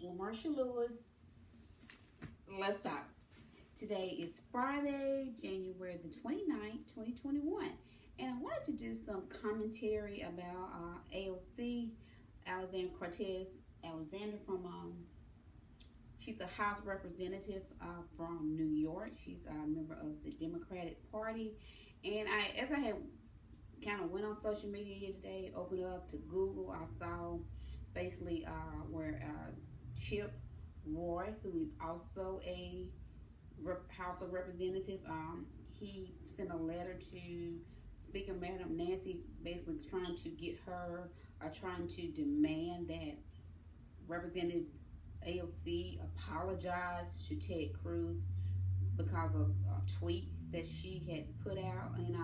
LaMarsha Lewis. Let's talk. Today is Friday, January the 29th, 2021. And I wanted to do some commentary about AOC, Alexandria Cortez Alexander she's a House representative from New York. She's a member of the Democratic Party. And as I had kind of went on social media here today, opened up to Google, I saw basically where Chip Roy, who is also a House of Representative, he sent a letter to Speaker Madam Nancy, basically trying to get her, trying to demand that Representative AOC apologize to Ted Cruz because of a tweet that she had put out. And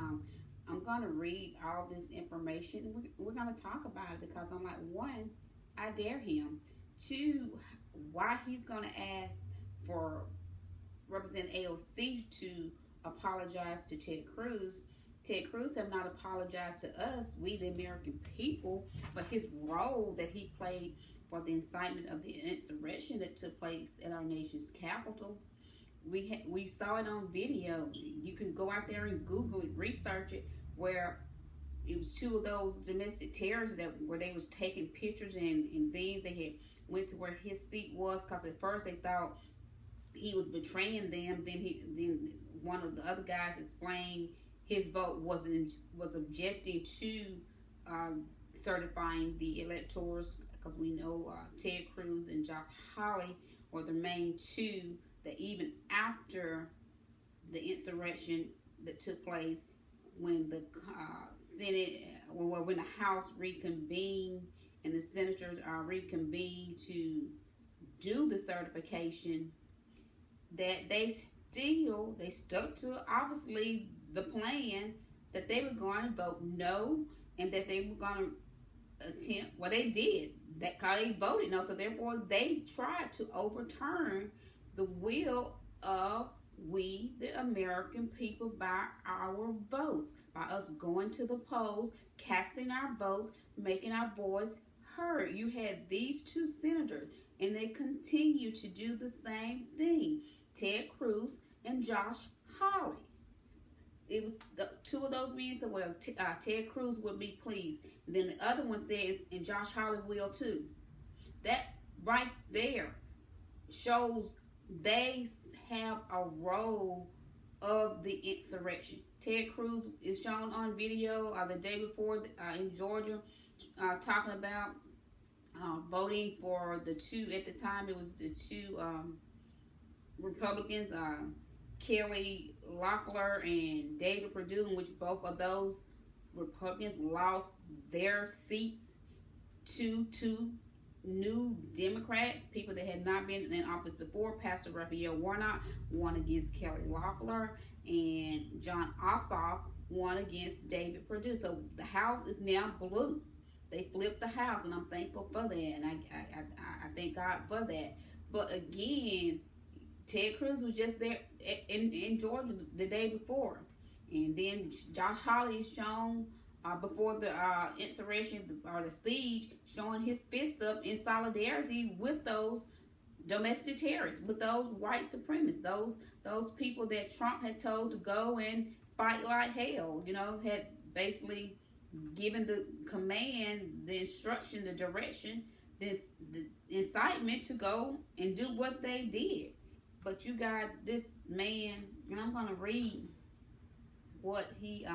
I'm going to read all this information. We're going to talk about it because I'm like, one, I dare him. Two, why he's going to ask for Representative AOC to apologize to Ted Cruz. Ted Cruz have not apologized to us, we the American people, for his role that he played for the incitement of the insurrection that took place at our nation's capital. We saw it on video. You can go out there and Google it, research it, where it was two of those domestic terrorists where they was taking pictures and things. They had went to where his seat was because at first they thought he was betraying them. Then one of the other guys explained his vote was objecting to certifying the electors, because we know Ted Cruz and Josh Hawley were the main two that even after the insurrection that took place, when the Senate, when the House reconvened and the senators reconvened to do the certification, that they stuck to obviously the plan that they were going to vote no, and that they were going to attempt, well, they did that because they voted no, so therefore they tried to overturn the will of we the American people by our votes, by us going to the polls, casting our votes, making our voice heard. You had these two senators and they continue to do the same thing, Ted Cruz and Josh Hawley. It was the two of those men said, well, Ted Cruz would be pleased. And then the other one says, and Josh Hawley will too. That right there shows they have a role of the insurrection. Ted Cruz is shown on video the day before in Georgia talking about voting for the two, at the time it was the two Republicans, Kelly Loeffler and David Perdue, in which both of those Republicans lost their seats to two new Democrats, people that had not been in office before. Pastor Raphael Warnock won against Kelly Loeffler, and John Ossoff won against David Perdue. So the House is now blue. They flipped the House, and I'm thankful for that, and I thank God for that. But again, Ted Cruz was just there in Georgia the day before. And then Josh Hawley is shown before the insurrection or the siege, showing his fist up in solidarity with those domestic terrorists, with those white supremacists, those people that Trump had told to go and fight like hell, had basically given the command, the instruction, the direction, the incitement to go and do what they did. But you got this man, and I'm going to read what he,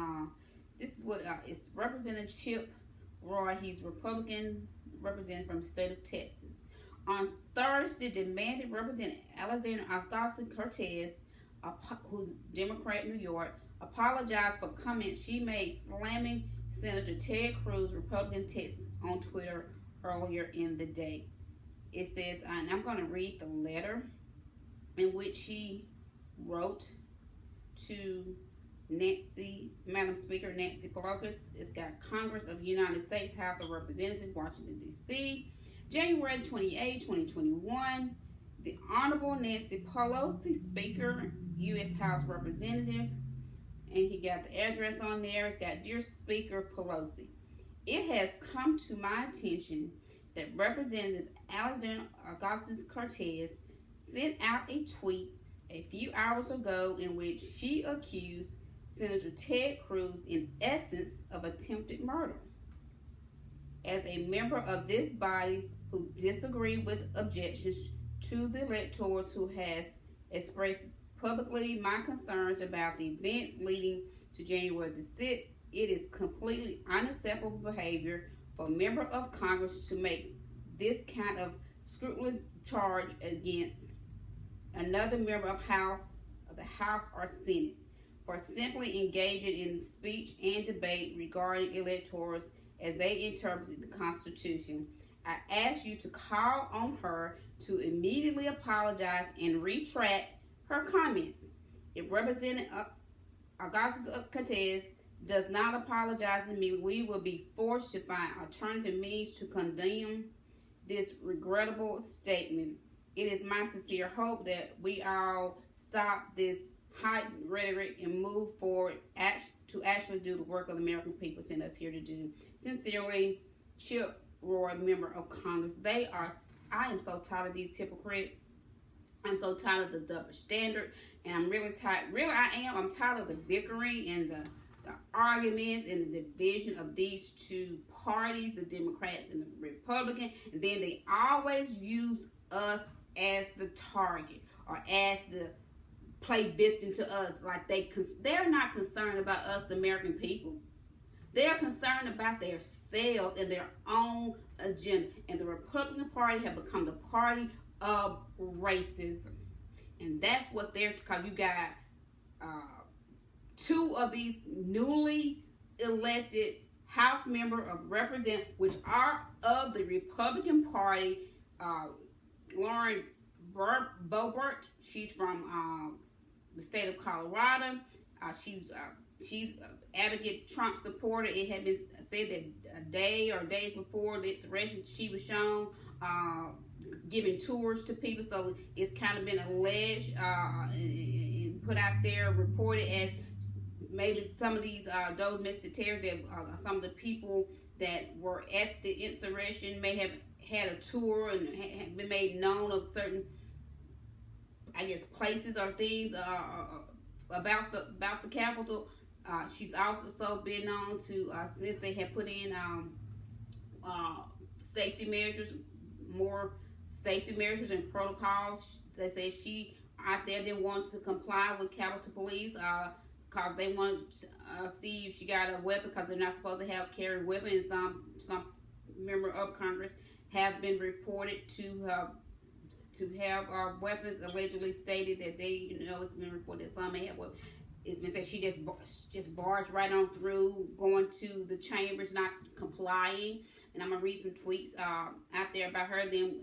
this is what it's Representative Chip Roy. He's Republican representative from the state of Texas. On Thursday, demanded Representative Alexandria Cortez, who's Democrat New York, apologized for comments she made slamming Senator Ted Cruz, Republican Texas, on Twitter earlier in the day. It says, and I'm going to read the letter in which he wrote to Madam Speaker Nancy Pelosi. It's got Congress of the United States, House of Representatives, Washington, D.C., January 28, 2021. The Honorable Nancy Pelosi, Speaker, U.S. House Representative. And he got the address on there. It's got, Dear Speaker Pelosi, it has come to my attention that Representative Alexandria Ocasio-Cortez sent out a tweet a few hours ago in which she accused Senator Ted Cruz in essence of attempted murder. As a member of this body who disagree with objections to the electors who has expressed publicly my concerns about the events leading to January the 6th, it is completely unacceptable behavior for a member of Congress to make this kind of scrupulous charge against another member of the House or Senate for simply engaging in speech and debate regarding electors as they interpret the Constitution. I ask you to call on her to immediately apologize and retract her comments. If Representative Ocasio-Cortez does not apologize immediately, we will be forced to find alternative means to condemn this regrettable statement. It is my sincere hope that we all stop this heightened rhetoric and move forward to actually do the work of the American people sent us here to do. Sincerely, Chip Roy, member of Congress. I am so tired of these hypocrites. I'm so tired of the double standard, and I'm really tired. I'm tired of the bickering and the arguments and the division of these two parties, the Democrats and the Republicans, and then they always use us as the target or as the play victim to us. Like they're not concerned about us, the American people. They're concerned about themselves and their own agenda. And the Republican Party have become the party of racism. And that's what because you got two of these newly elected House member of Representatives, which are of the Republican Party. Lauren Boebert, she's from the state of Colorado. She's advocate Trump supporter. It had been said that a day or days before the insurrection, she was shown giving tours to people. So it's kind of been alleged and put out there, reported as maybe some of these those domestic terrorists, that some of the people that were at the insurrection may have had a tour and have been made known of certain, I guess, places or things about the Capitol. She's also been known to, since they have put in safety measures, more safety measures and protocols. They say she out there didn't want to comply with Capitol Police because they want to see if she got a weapon, because they're not supposed to carry weapons. Some member of Congress have been reported to have weapons. Allegedly stated that they, it's been reported that some may have weapons. It's been said she just barged right on through, going to the chambers, not complying. And I'm gonna read some tweets out there about her. Then,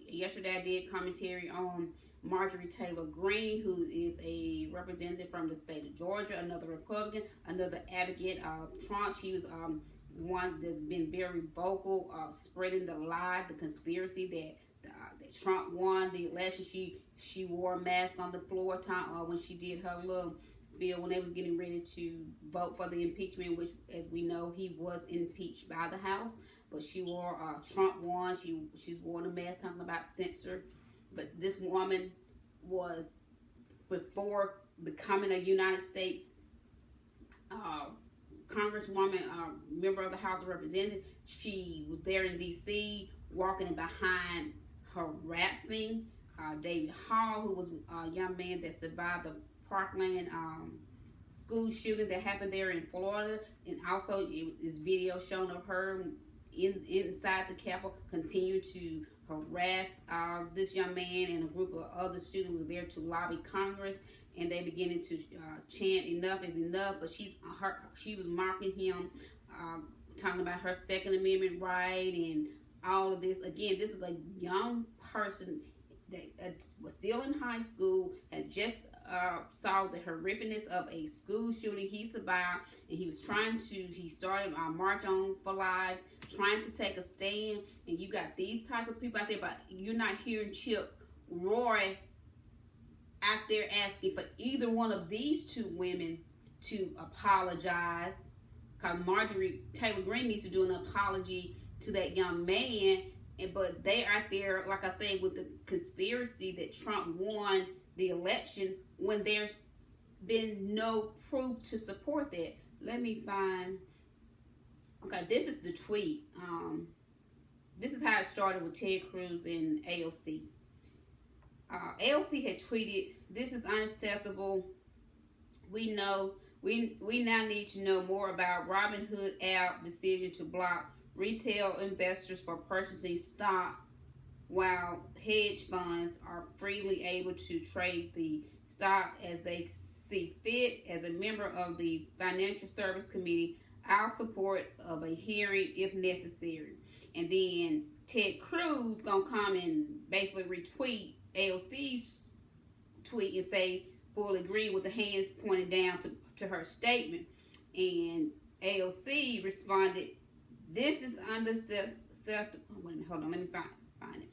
yesterday I did commentary on Marjorie Taylor Greene, who is a representative from the state of Georgia, another Republican, another advocate of Trump. She was one that's been very vocal, spreading the lie, the conspiracy that Trump won the election. She wore a mask on the floor when she did her little spiel when they was getting ready to vote for the impeachment, which, as we know, he was impeached by the House. But she wore, Trump won. She's worn a mask talking about censor. But this woman was, before becoming a United States Congresswoman, member of the House of Representatives, she was there in D.C. walking behind harassing David Hall, who was a young man that survived the Parkland school shooting that happened there in Florida. And also, this video shown of her inside the Capitol continue to harass this young man, and a group of other students were there to lobby Congress, and they beginning to chant "enough is enough." But she was mocking him, talking about her Second Amendment right and all of this. Again, this is a young person that was still in high school and just saw the horrificness of a school shooting. He survived, and he started March On for Lives, trying to take a stand. And you got these type of people out there, but you're not hearing Chip Roy out there asking for either one of these two women to apologize, because Marjorie Taylor Greene needs to do an apology to that young man. But they out there, like I say, with the conspiracy that Trump won the election when there's been no proof to support that. Let me find. Okay, this is the tweet. This is how it started with Ted Cruz and AOC. AOC had tweeted, "This is unacceptable. We now need to know more about Robinhood app decision to block retail investors for purchasing stock while hedge funds are freely able to trade the stock as they see fit. As a member of the Financial Service Committee, I'll support of a hearing if necessary." And then Ted Cruz gonna come and basically retweet AOC's tweet and say, "Fully agree," with the hands pointing down to her statement. And AOC responded, "This is unacceptable." Oh, wait a minute, hold on, let me find it.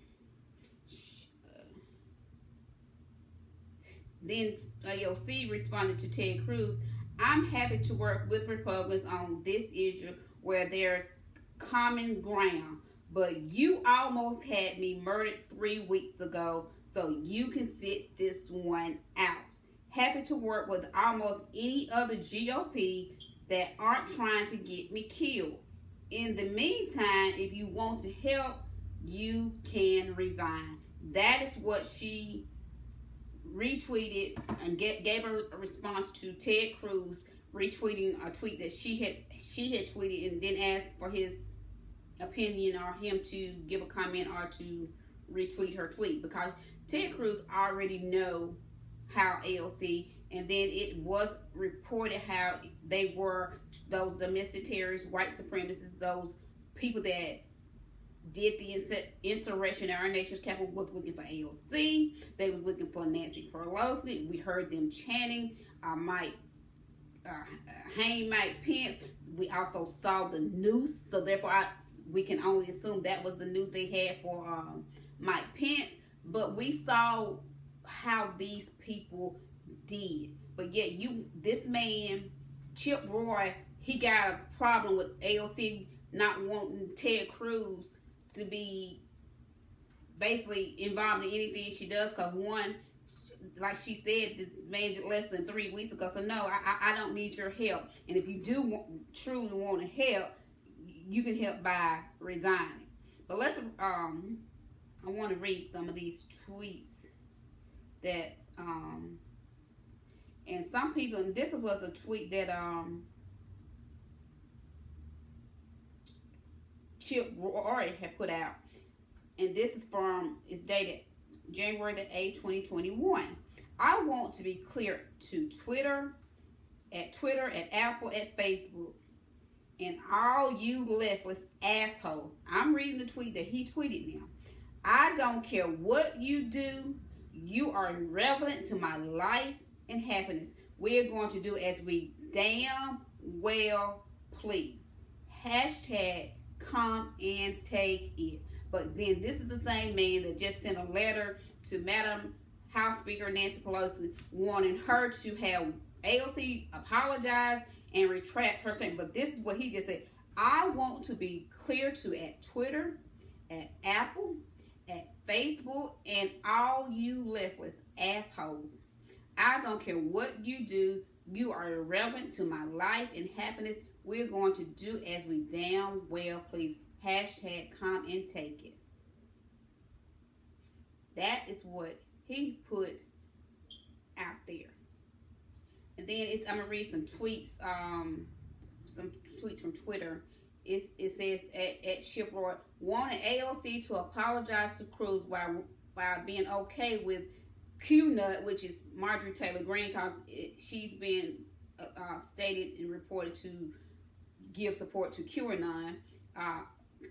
Then AOC responded to Ted Cruz, "I'm happy to work with Republicans on this issue where there's common ground, but you almost had me murdered 3 weeks ago, so you can sit this one out. Happy to work with almost any other GOP that aren't trying to get me killed. In the meantime, if you want to help, you can resign." That is what she retweeted and gave a response to Ted Cruz retweeting a tweet that she had tweeted, and then asked for his opinion or him to give a comment or to retweet her tweet, because Ted Cruz already know how AOC, and then it was reported how they were those domestic terrorists, white supremacists, those people that did the insurrection at our nation's capital was looking for AOC. They was looking for Nancy Pelosi. We heard them chanting hang Mike Pence. We also saw the noose, so therefore we can only assume that was the noose they had for Mike Pence. But we saw how these people did. But yet this man, Chip Roy, he got a problem with AOC not wanting Ted Cruz to be basically involved in anything she does, because one, like she said, this man less than 3 weeks ago. So no, I don't need your help. And if you do truly want to help, you can help by resigning. But let's I want to read some of these tweets that and some people, and this was a tweet that Chip Roy had put out, and this is it's dated January the 8th, 2021. "I want to be clear to Twitter, at Apple, at Facebook, and all you leftist assholes." I'm reading the tweet that he tweeted now. "I don't care what you do. You are irrelevant to my life and happiness. We're going to do as we damn well please. Hashtag come and take it." But then this is the same man that just sent a letter to Madam House Speaker Nancy Pelosi wanting her to have AOC apologize and retract her statement. But this is what he just said: "I want to be clear to at Twitter, at Apple, at Facebook, and all you leftist assholes. I don't care what you do. You are irrelevant to my life and happiness. We're going to do as we damn well please. Hashtag come and take it." That is what he put out there. And then I'm gonna read some tweets from Twitter. It says at Chip Roy, "Wanted AOC to apologize to Cruz while being okay with Q-Nut," which is Marjorie Taylor Greene, because she's been stated and reported to give support to QAnon,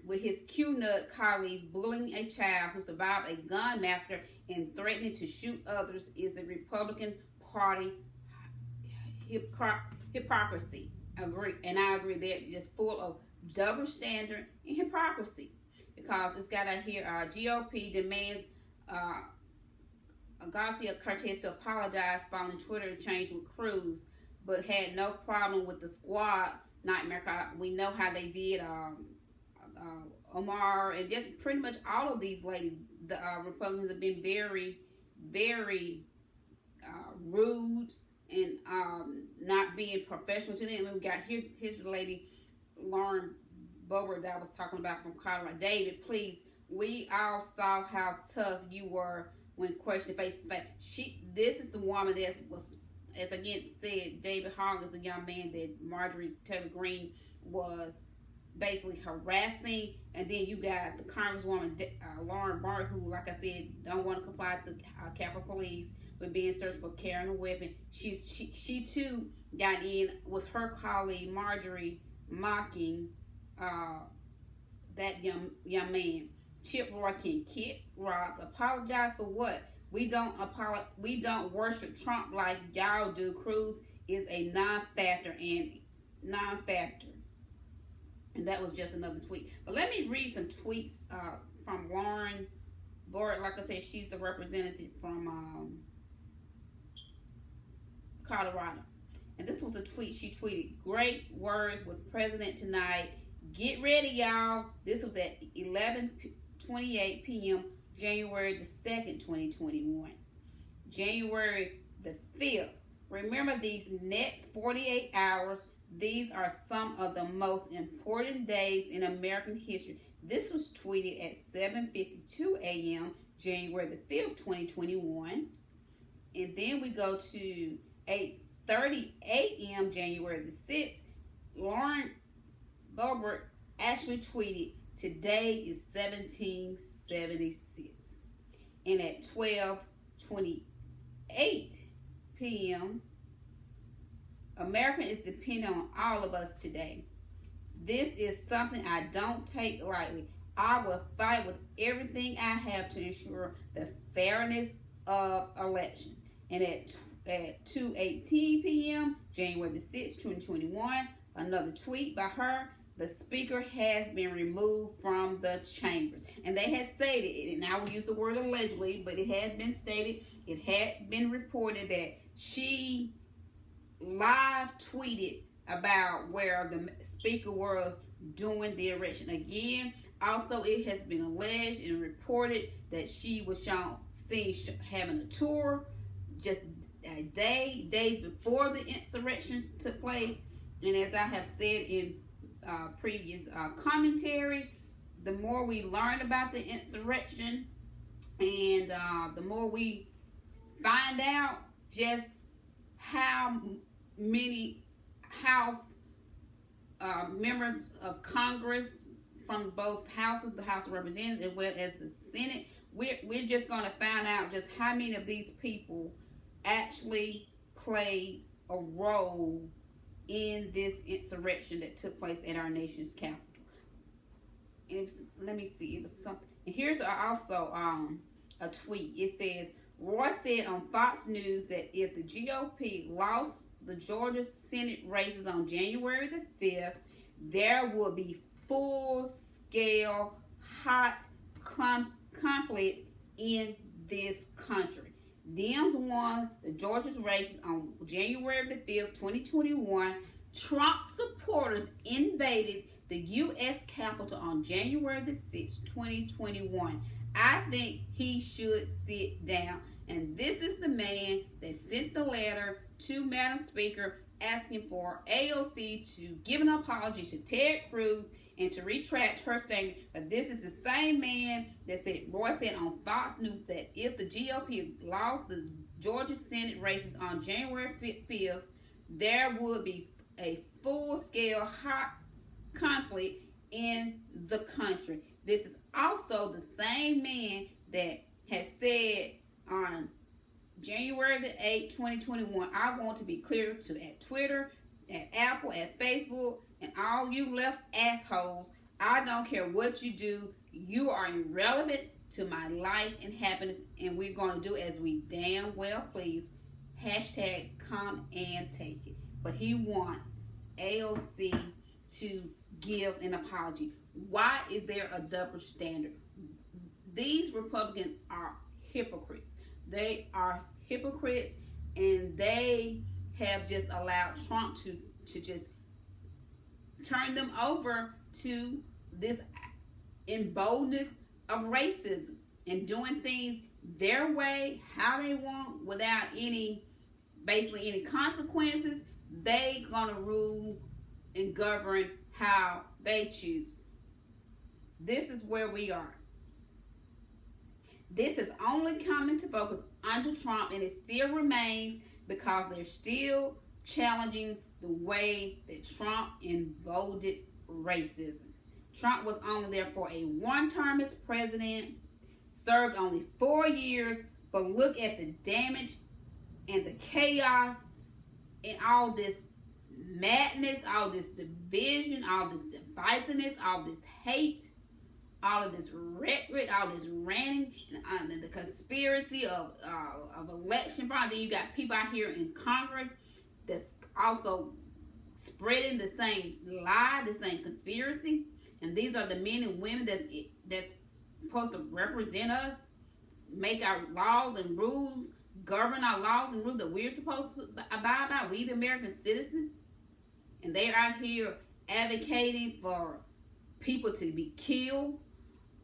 with his Q-Nut colleagues bullying a child who survived a gun massacre and threatening to shoot others is the Republican Party hypocrisy. I agree. They're just full of double standard and hypocrisy, because it's got out here, GOP demands Garcia-Cortez to apologize following Twitter change with Cruz, but had no problem with the squad nightmare. We know how they did Omar, and just pretty much all of these ladies, the Republicans have been very, very rude and not being professional to them. And we got here's the lady Lauren Boebert that I was talking about from Colorado. David, please, we all saw how tough you were when questioned face to face. This is the woman that was, as again said, David Hogg is the young man that Marjorie Taylor Greene was basically harassing. And then you got the Congresswoman Lauren Boebert, who, like I said, don't want to comply to Capitol Police with being searched for carrying a weapon. She too got in with her colleague Marjorie mocking that young man. Chip Roy can Kit Ross apologize for what? We don't worship Trump like y'all do. Cruz is a non-factor. And that was just another tweet. But let me read some tweets from Lauren Boebert. Like I said, she's the representative from Colorado. And this was a tweet she tweeted. Great words with President tonight. Get ready, y'all. This was at 11:28 p.m. January the 2nd, 2021. January the 5th. Remember these next 48 hours. These are some of the most important days in American history. This was tweeted at 7:52 a.m. January the 5th, 2021. And then we go to 8:30 a.m. January the 6th. Lauren Boebert actually tweeted, today is 1776. And at 12:28 p.m., America is dependent on all of us today. This is something I don't take lightly. I will fight with everything I have to ensure the fairness of elections. And at 2:18 p.m., January the 6th, 2021, another tweet by her. The speaker has been removed from the chambers. And they had stated, and I will use the word allegedly, but it had been stated, it had been reported that she live tweeted about where the speaker was during the election. Again, also it has been alleged and reported that she was seen having a tour just days before the insurrection took place. And as I have said in previous commentary, the more we learn about the insurrection and the more we find out just how many House members of Congress from both houses, the House of Representatives as well as the Senate, we're just going to find out just how many of these people actually played a role in this insurrection that took place at our nation's capital. And it was, let me see, it was something. And here's also a tweet. It says, Roy said on Fox News that if the GOP lost the Georgia Senate races on January the 5th, there will be full-scale hot conflict in this country. Dems won the Georgia races on January the 5th, 2021. Trump supporters invaded the U.S. Capitol on January the 6th, 2021. I think he should sit down. And this is the man that sent the letter to Madam Speaker asking for AOC to give an apology to Ted Cruz and to retract her statement. But this is the same man that said, Roy said on Fox News that if the GOP lost the Georgia Senate races on January 5th, there would be a full-scale hot conflict in the country. This is also the same man that had said on January the 8th, 2021, I want to be clear to at Twitter, at Apple, at Facebook, and all you left assholes, I don't care what you do. You are irrelevant to my life and happiness, and we're going to do as we damn well please. Hashtag come and take it. But he wants AOC to give an apology. Why is there a double standard? These Republicans are hypocrites. They are hypocrites, and they have just allowed Trump to just turn them over to this emboldenment of racism and doing things their way, how they want, without basically any consequences. They gonna rule and govern how they choose. This is where we are. This is only coming to focus under Trump, and it still remains because they're still challenging the way that Trump emboldened racism. Trump was only there for a one term as president, served only 4 years, but look at the damage and the chaos and all this madness, all this division, all this divisiveness, all this hate, all of this rhetoric, all this ranting, and the conspiracy of election fraud. Then you got people out here in Congress that's also spreading the same lie, the same conspiracy. And these are the men and women that's supposed to represent us, make our laws and rules, govern our laws and rules that we're supposed to abide by, we the American citizens. And they're out here advocating for people to be killed,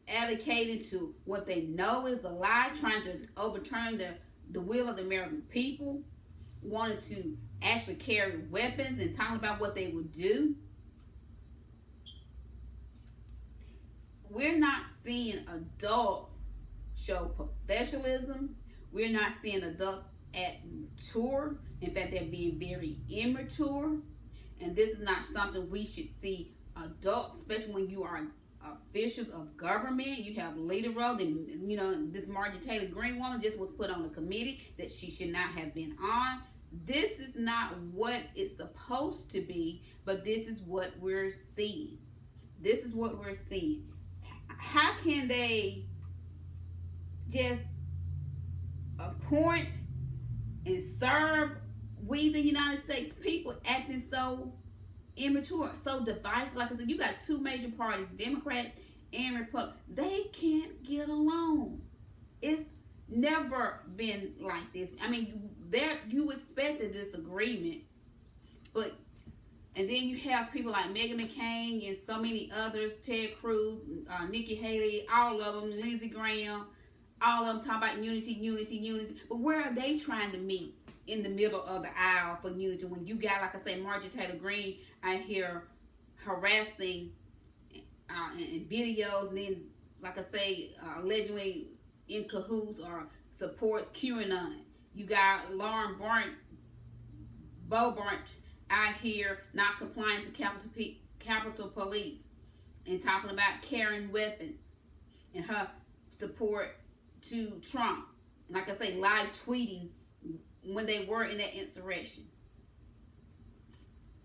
advocating to what they know is a lie, trying to overturn the will of the American people, wanted to actually carry weapons and talking about what they would do. We're not seeing adults show professionalism. We're not seeing adults act mature. In fact, they're being very immature. And this is not something we should see adults, especially when you are officials of government. You have leader roles, and this Marjorie Taylor Greene woman just was put on a committee that she should not have been on. This is not what it's supposed to be, but this is what we're seeing. This is what we're seeing. How can they just appoint and serve we the United States people acting so immature, so divisive? Like I said, you got two major parties, Democrats and Republicans. They can't get along. It's never been like this. I mean, you expect a disagreement, but and then you have people like Meghan McCain and so many others, Ted Cruz, Nikki Haley, all of them, Lindsey Graham, all of them talk about unity. But where are they trying to meet in the middle of the aisle for unity when you got, like I say, Marjorie Taylor Greene out here harassing in videos, and then, like I say, allegedly in cahoots or supports QAnon. You got Lauren Boebert out here not complying to Capitol Police and talking about carrying weapons and her support to Trump. And like I say, live tweeting when they were in that insurrection.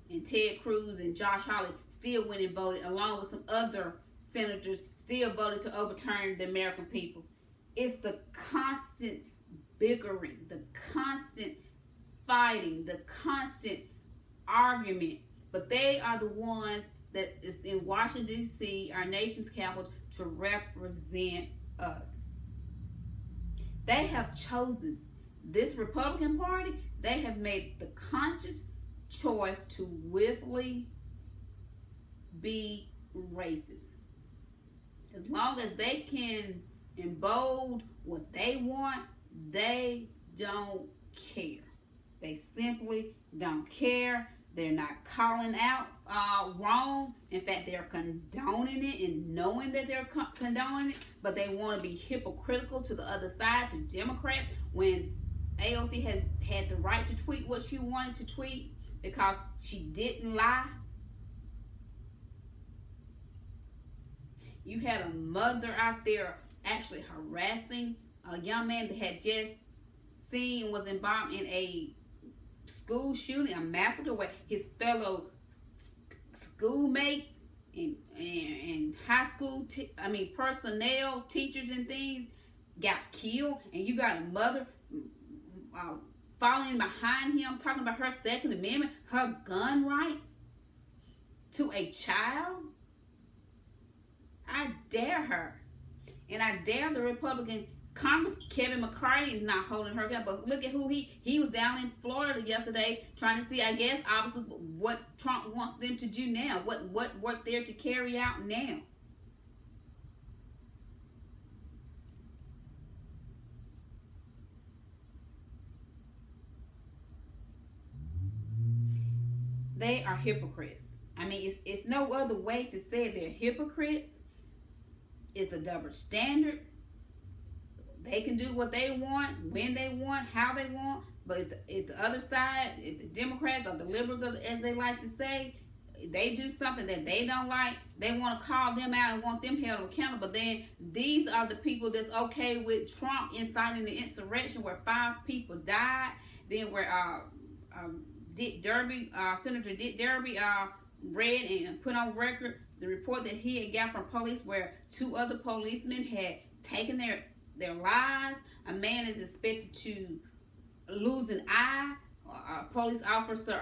And Ted Cruz and Josh Hawley still went and voted, along with some other senators, still voted to overturn the American people. It's the constant bickering, the constant fighting, the constant argument. But they are the ones that is in Washington, D.C., our nation's capital, to represent us. They have chosen this Republican Party. They have made the conscious choice to willfully be racist. As long as they can embolden what they want, they don't care. They simply don't care. They're not calling out wrong. In fact, they're condoning it and knowing that they're condoning it, but they want to be hypocritical to the other side, to Democrats, when AOC has had the right to tweet what she wanted to tweet because she didn't lie. You had a mother out there actually harassing a young man that had just seen and was involved in a school shooting, a massacre, where his fellow schoolmates and high school personnel, teachers and things got killed, and you got a mother following behind him, talking about her Second Amendment, her gun rights to a child. I dare her, and I dare the Republican Congress. Kevin McCarthy is not holding her down, but look at who he was down in Florida yesterday trying to see, I guess, obviously what Trump wants them to do now, what they're to carry out now. They are hypocrites. I mean, it's no other way to say it. They're hypocrites. It's a double standard. They can do what they want, when they want, how they want. But if the other side, if the Democrats or the liberals, as they like to say, they do something that they don't like, they want to call them out and want them held accountable. But then these are the people that's okay with Trump inciting the insurrection where 5 people died. Then where Dick Derby, Senator Dick Derby, read and put on record the report that he had got from police where 2 other policemen had taken their lives. A man is expected to lose an eye. A police officer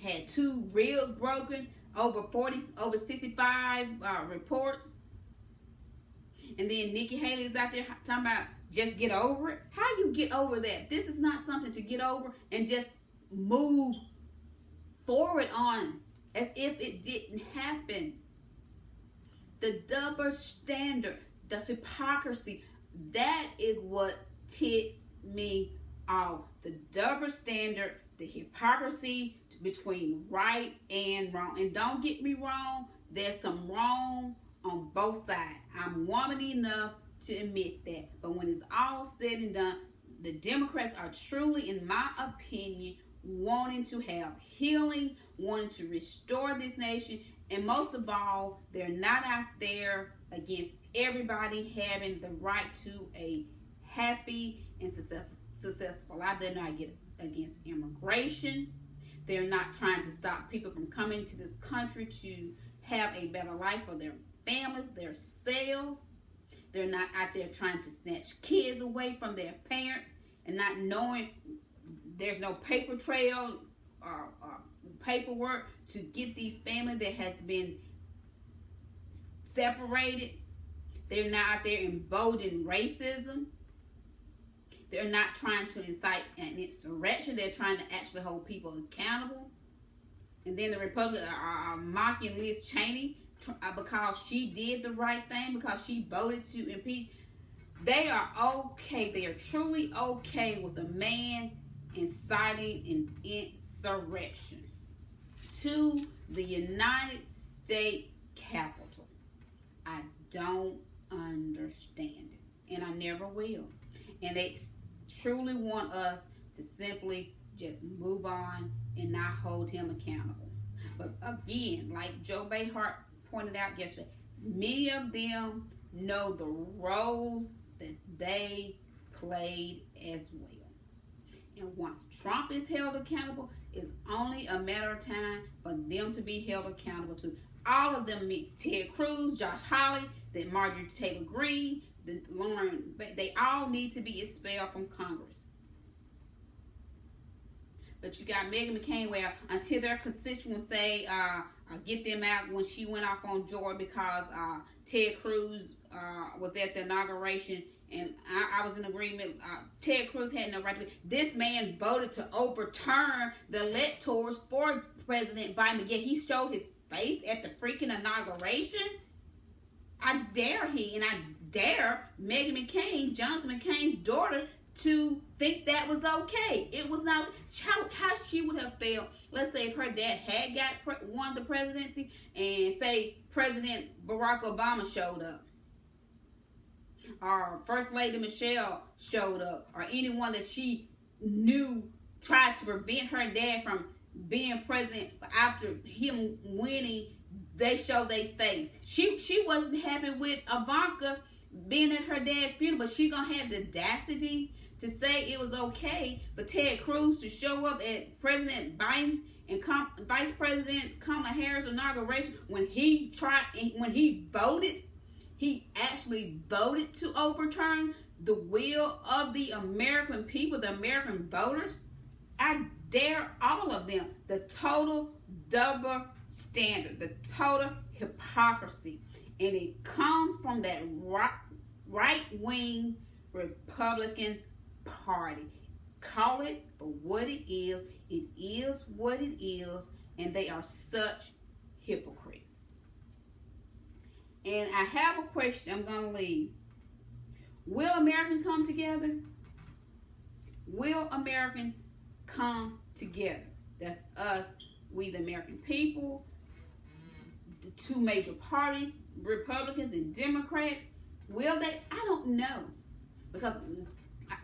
had 2 ribs broken. Over 65 reports. And then Nikki Haley is out there talking about just get over it. How you get over that? This is not something to get over and just move forward on as if it didn't happen. The double standard, the hypocrisy, that is what ticks me off. The double standard, the hypocrisy between right and wrong. And don't get me wrong, there's some wrong on both sides. I'm woman enough to admit that. But when it's all said and done, the Democrats are truly, in my opinion, wanting to have healing, wanting to restore this nation, and most of all, they're not out there against everybody having the right to a happy and successful life. They're not against immigration. They're not trying to stop people from coming to this country to have a better life for their families, their selves. They're not out there trying to snatch kids away from their parents and not knowing there's no paper trail or paperwork to get these families that has been separated. They're not out there emboldening racism. They're not trying to incite an insurrection. They're trying to actually hold people accountable. And then the Republicans are mocking Liz Cheney because she did the right thing, because she voted to impeach. They are okay. They are truly okay with a man inciting an insurrection to the United States Capitol. I don't understand it, and I never will. And they truly want us to simply just move on and not hold him accountable. But again, like Joe Behart pointed out yesterday, many of them know the roles that they played as well. And once Trump is held accountable, it's only a matter of time for them to be held accountable to. All of them, Ted Cruz, Josh Hawley, then Marjorie Taylor Greene, Lauren, they all need to be expelled from Congress. But you got Meghan McCain, well, until their constituents say, get them out, when she went off on George because Ted Cruz was at the inauguration, and I was in agreement. Ted Cruz had no right to be. This man voted to overturn the electors for President Biden, yet he showed his face at the freaking inauguration. I dare Meghan McCain, Johnson McCain's daughter, to think that was okay. It was not. How she would have felt, let's say if her dad had won the presidency and say President Barack Obama showed up, or First Lady Michelle showed up, or anyone that she knew tried to prevent her dad from being president, but after him winning, they showed their face. She wasn't happy with Ivanka being at her dad's funeral, but she gonna have the audacity to say it was okay for Ted Cruz to show up at President Biden's and Vice President Kamala Harris' inauguration when he voted. He actually voted to overturn the will of the American people, the American voters. I dare all of them. The total double standard, the total hypocrisy. And it comes from that right-wing Republican Party. Call it for what it is. It is what it is. And they are such hypocrites. And I have a question I'm going to leave. Will Americans come together? Will Americans come together? That's us we the American people, the two major parties, Republicans and Democrats, will they? I don't know. Because,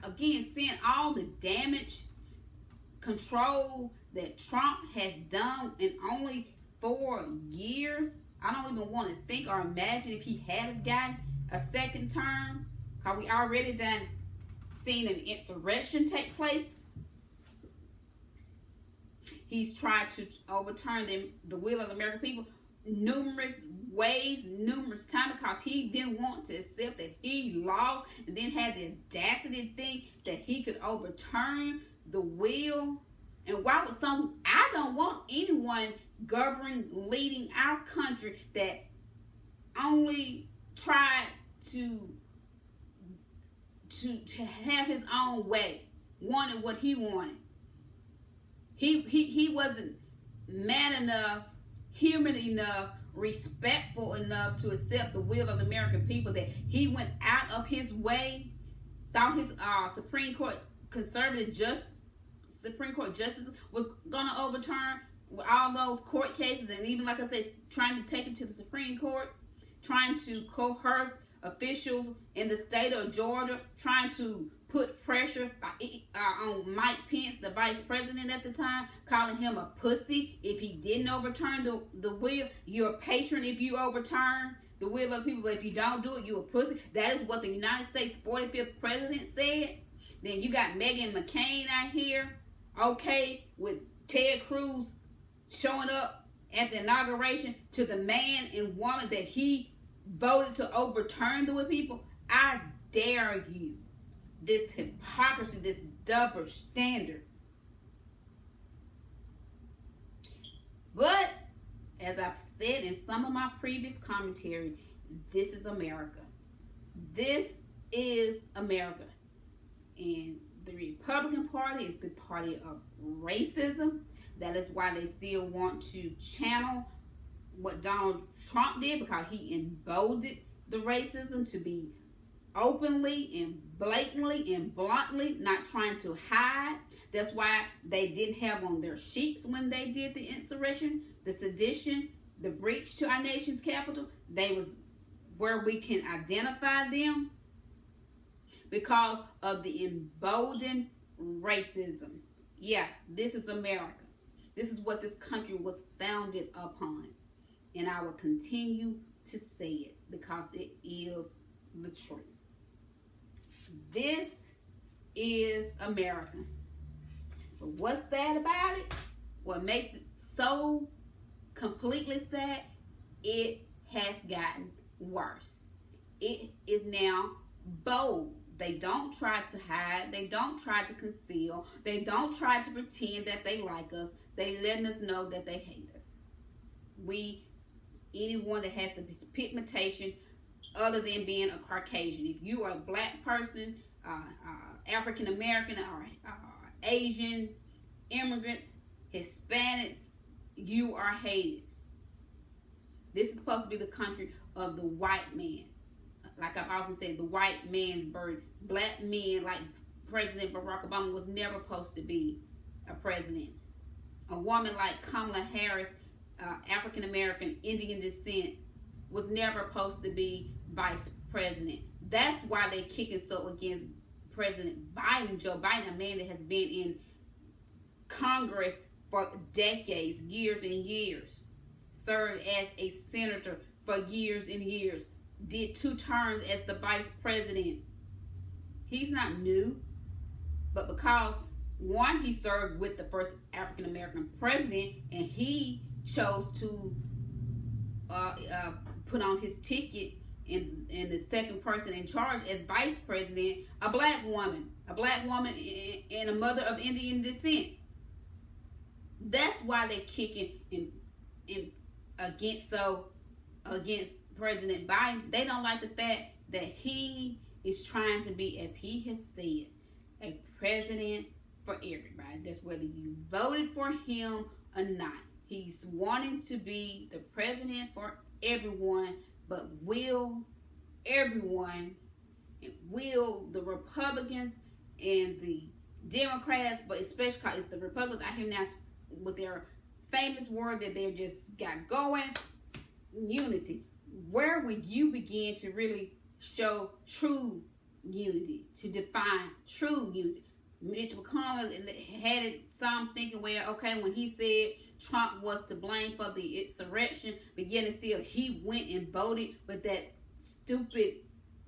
again, seeing all the damage control that Trump has done in only 4 years, I don't even want to think or imagine if he had gotten a second term. Because we already done seen an insurrection take place. He's tried to overturn the will of the American people numerous ways, numerous times, because he didn't want to accept that he lost, and then had the audacity to think that he could overturn the will. And why would I don't want anyone governing, leading our country that only tried to have his own way, wanted what he wanted. He wasn't man enough, human enough, respectful enough to accept the will of the American people, that he went out of his way, thought his Supreme Court justice was going to overturn with all those court cases, and even, like I said, trying to take it to the Supreme Court, trying to coerce officials in the state of Georgia, trying to put pressure on Mike Pence, the vice president at the time, calling him a pussy if he didn't overturn the will. You're a patron if you overturn the will of the people, but if you don't do it, you're a pussy. That is what the United States 45th president said. Then you got Meghan McCain out here, okay, with Ted Cruz showing up at the inauguration to the man and woman that he voted to overturn the will of people. I dare you. This hypocrisy, this double standard. But, as I've said in some of my previous commentary, this is America. This is America. And the Republican Party is the party of racism. That is why they still want to channel what Donald Trump did, because he emboldened the racism to be openly and blatantly and bluntly, not trying to hide. That's why they didn't have on their sheets when they did the insurrection, the sedition, the breach to our nation's capital. They was where we can identify them because of the emboldened racism. Yeah, this is America. This is what this country was founded upon. And I will continue to say it because it is the truth. This is America. But what's sad about it, what makes it so completely sad, it has gotten worse. It is now bold. They don't try to hide. They don't try to conceal. They don't try to pretend that they like us. They letting us know that they hate us. Anyone that has the pigmentation other than being a Caucasian. If you are a black person, African American, or Asian, immigrants, Hispanics, you are hated. This is supposed to be the country of the white man. Like I've often said, the white man's bird. Black men, like President Barack Obama, was never supposed to be a president. A woman like Kamala Harris, African American, Indian descent, was never supposed to be vice president. That's why they're kicking so against President Biden, Joe Biden, a man that has been in Congress for decades, years and years, served as a senator for years and years, did 2 terms as the vice president. He's not new, but because, one, he served with the first African American president, and he chose to put on his ticket and the second person in charge as vice president, a black woman and a mother of Indian descent. That's why they're kicking in against President Biden. They don't like the fact that he is trying to be, as he has said, a president for everybody. That's whether you voted for him or not. He's wanting to be the president for everyone, but will everyone, will the Republicans and the Democrats, but especially because it's the Republicans out here now with their famous word that they just got going, unity. Where would you begin to really show true unity, to define true unity? Mitch McConnell had it some thinking where, okay, when he said Trump was to blame for the insurrection, but yet and still he went and voted with that stupid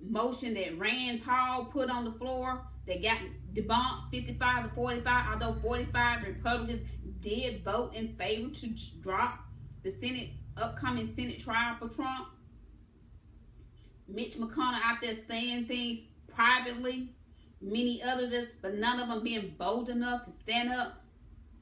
motion that Rand Paul put on the floor that got debunked 55 to 45, although 45 Republicans did vote in favor to drop the upcoming Senate trial for Trump. Mitch McConnell out there saying things privately, many others, but none of them being bold enough to stand up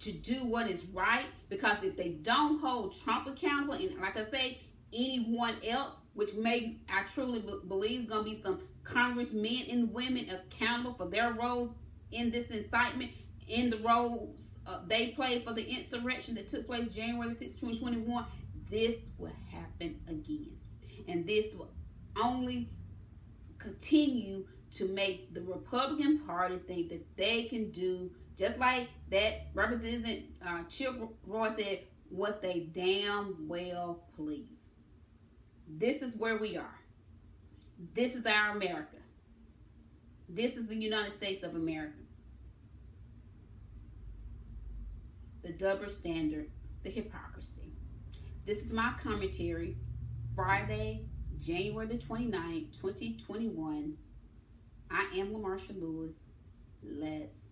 to do what is right. Because if they don't hold Trump accountable, and like I say, anyone else, which I truly believe is going to be some congressmen and women accountable for their roles in this incitement, in the roles they played for the insurrection that took place January 6, 2021, this will happen again. And this will only continue to make the Republican Party think that they can do, just like that Representative Chip Roy said, what they damn well please. This is where we are. This is our America. This is the United States of America. The double standard, the hypocrisy. This is my commentary, Friday, January the 29th, 2021. I am LaMarsha Lewis. Let's